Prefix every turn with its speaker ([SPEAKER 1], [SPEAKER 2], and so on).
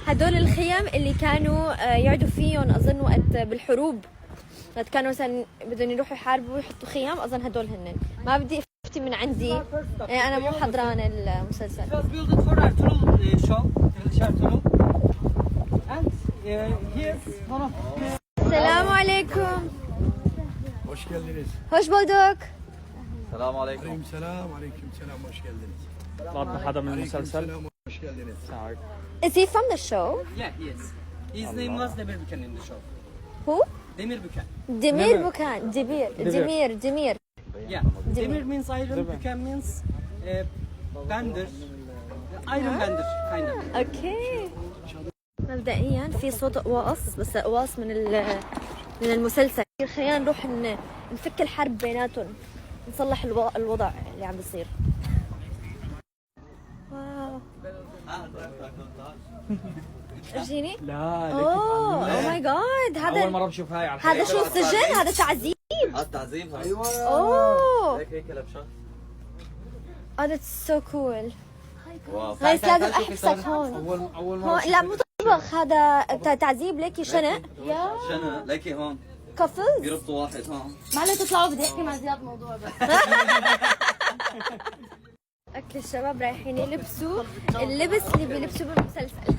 [SPEAKER 1] هدول الخيم اللي كانوا يقعدوا فيهم اظن وقت بالحروب، وقت كانوا مثلا بدهم يروحوا يحاربوا ويحطوا خيام. اظن هدول هن. ما بدي افتي من عندي، انا مو حضران المسلسل. السلام عليكم.
[SPEAKER 2] Hoş geldiniz.
[SPEAKER 1] Hoş bulduk.
[SPEAKER 3] السلام عليكم.
[SPEAKER 2] Aleyküm selam, aleyküm selam, hoş geldiniz.
[SPEAKER 4] لقطنا حدا من المسلسل.
[SPEAKER 2] Selam, hoş geldiniz.
[SPEAKER 4] السلام عليكم.
[SPEAKER 1] Is he from the show?
[SPEAKER 5] Yeah, yes. His name was Demir Büken in the show.
[SPEAKER 1] Who?
[SPEAKER 5] Demir Büken.
[SPEAKER 1] Demir Bukan. Demir.
[SPEAKER 5] Yeah. Demir means iron, Büken means bender. Iron bender, kind of.
[SPEAKER 1] اوكي. مبدئيا في صوت قواص، بس قواص من المسلسل. خلينا نروح نفك الحرب بيناتهم، نصلح الوضع اللي عم بيصير. واو. ارجيني.
[SPEAKER 4] لا
[SPEAKER 1] اوه ماي جاد،
[SPEAKER 4] اول
[SPEAKER 1] هذا
[SPEAKER 4] مره بشوف هاي على
[SPEAKER 1] هذا شو سجن؟ هذا تعذيب.
[SPEAKER 3] التعذيب.
[SPEAKER 2] ايوه.
[SPEAKER 1] اوه
[SPEAKER 3] هيك لبشة.
[SPEAKER 1] that's so cool.
[SPEAKER 3] واو.
[SPEAKER 1] غير لازم احبسك هون.
[SPEAKER 4] اول
[SPEAKER 1] هون لا مو طبخ، هذا تعذيب ليكي شنق. يا
[SPEAKER 3] شنو ليكي هون
[SPEAKER 1] كفلز.
[SPEAKER 3] بيربطوا واحد هون.
[SPEAKER 6] معلش تطلعوا بدي احكي مع زياد موضوع بس.
[SPEAKER 1] اوكي الشباب رايحين يلبسوا اللبس اللي بيلبسوه بالمسلسل.